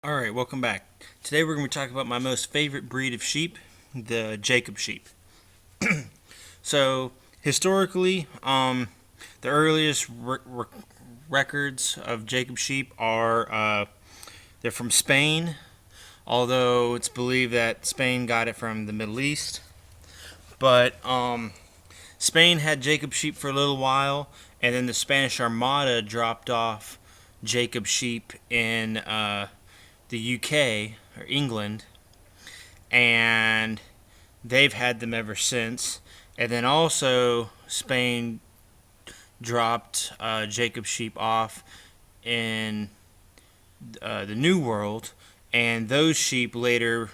Alright, welcome back. Today we're going to be talking about my most favorite breed of sheep, the Jacob sheep. So, historically, the earliest records of Jacob sheep are, they're from Spain, although it's believed that Spain got it from the Middle East. But, Spain had Jacob sheep for a little while, and then the Spanish Armada dropped off Jacob sheep in, the UK or England, and they've had them ever since. And then also Spain dropped Jacob sheep off in the New World, and those sheep later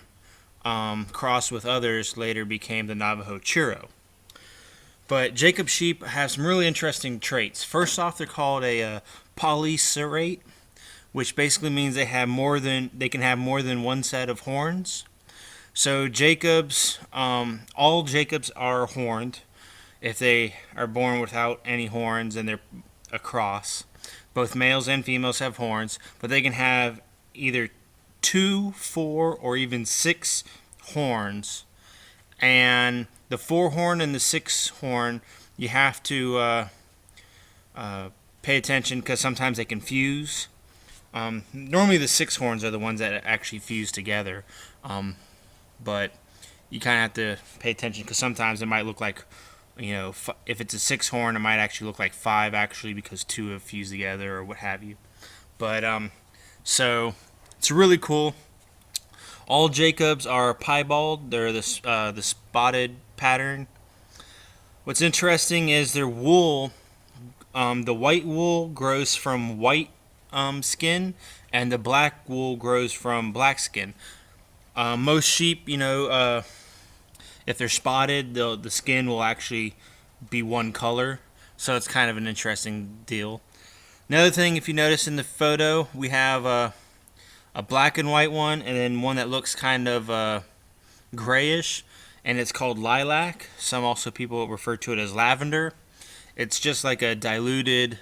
crossed with others later became the Navajo Churro. But Jacob sheep have some really interesting traits. First off, they're called a polycerate, which basically means they can have more than one set of horns. So Jacobs, all Jacobs are horned. If they are born without any horns, and they're a cross. Both males and females have horns, but they can have either 2, 4, or even 6 horns. And the 4 horn and the 6 horn, you have to pay attention because sometimes they can fuse. Normally the 6 horns are the ones that actually fuse together, but you kind of have to pay attention because sometimes it might look like, if it's a 6 horn, it might actually look like 5 actually because 2 have fused together or what have you. But so it's really cool. All Jacobs are piebald. They're the spotted pattern. What's interesting is their wool. The white wool grows from white skin, and the black wool grows from black skin. Most sheep, if they're spotted, the skin will actually be one color. So it's kind of an interesting deal. Another thing, if you notice in the photo, we have a black and white one, and then one that looks kind of grayish, and it's called lilac. Some also people refer to it as lavender. It's just like a diluted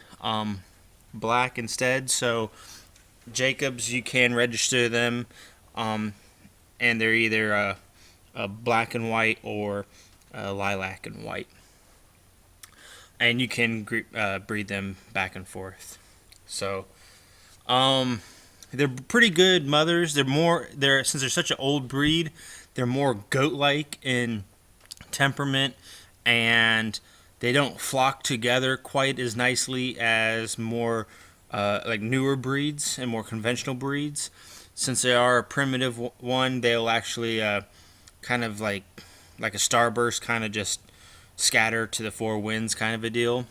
black instead. So Jacobs, you can register them, and they're either a black and white or a lilac and white, and you can breed them back and forth. So they're pretty good mothers. Since they're such an old breed, they're more goat-like in temperament, and they don't flock together quite as nicely as more like newer breeds and more conventional breeds. Since they are a primitive one, they'll actually kind of like a starburst, kind of just scatter to the 4 winds, kind of a deal.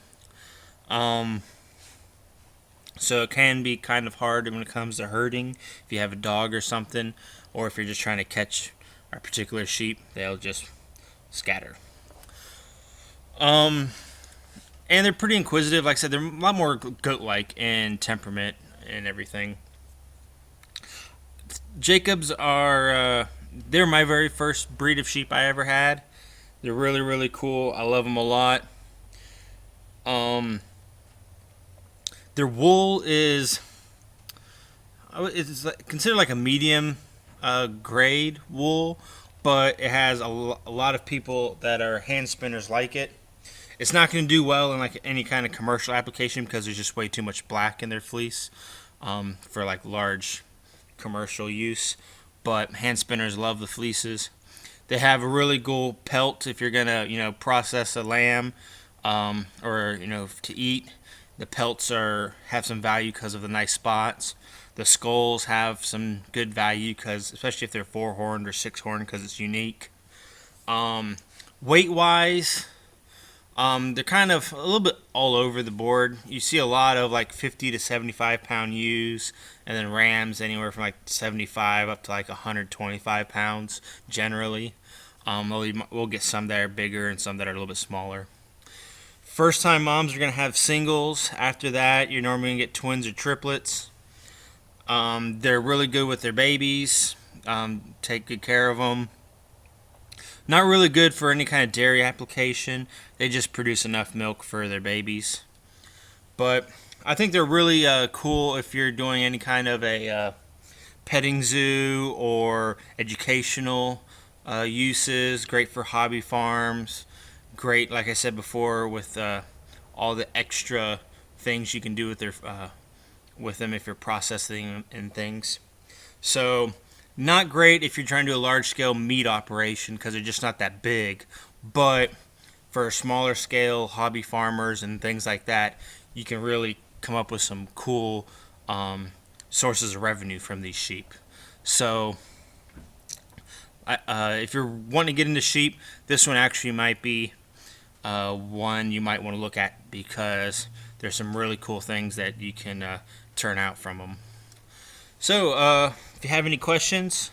So it can be kind of hard when it comes to herding. If you have a dog or something, or if you're just trying to catch a particular sheep, they'll just scatter. And they're pretty inquisitive. Like I said, they're a lot more goat-like in temperament and everything. Jacobs are, they're my very first breed of sheep I ever had. They're really, really cool. I love them a lot. Their wool is, it's considered like a medium grade wool, but it has a lot of people that are hand spinners like it. It's not going to do well in like any kind of commercial application because there's just way too much black in their fleece for like large commercial use. But hand spinners love the fleeces. They have a really cool pelt if you're gonna process a lamb or to eat. The pelts have some value because of the nice spots. The skulls have some good value because, especially if they're 4-horned or 6-horned, because it's unique. Weight wise, they're kind of a little bit all over the board. You see a lot of like 50 to 75 pound ewes, and then rams anywhere from like 75 up to like 125 pounds generally. We'll get some that are bigger and some that are a little bit smaller. First time moms are going to have singles. After that, you're normally going to get twins or triplets. They're really good with their babies. Take good care of them. Not really good for any kind of dairy application. They just produce enough milk for their babies. But I think they're really cool if you're doing any kind of a petting zoo or educational uses. Great for hobby farms. Great, like I said before, with all the extra things you can do with them if you're processing and things. So, not great if you're trying to do a large scale meat operation because they're just not that big. But for smaller scale hobby farmers and things like that, you can really come up with some cool sources of revenue from these sheep. So, if you're wanting to get into sheep, this one actually might be one you might want to look at because there's some really cool things that you can turn out from them. So, if you have any questions,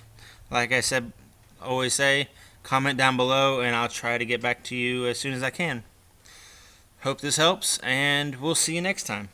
like I said, always say, comment down below and I'll try to get back to you as soon as I can. Hope this helps, and we'll see you next time.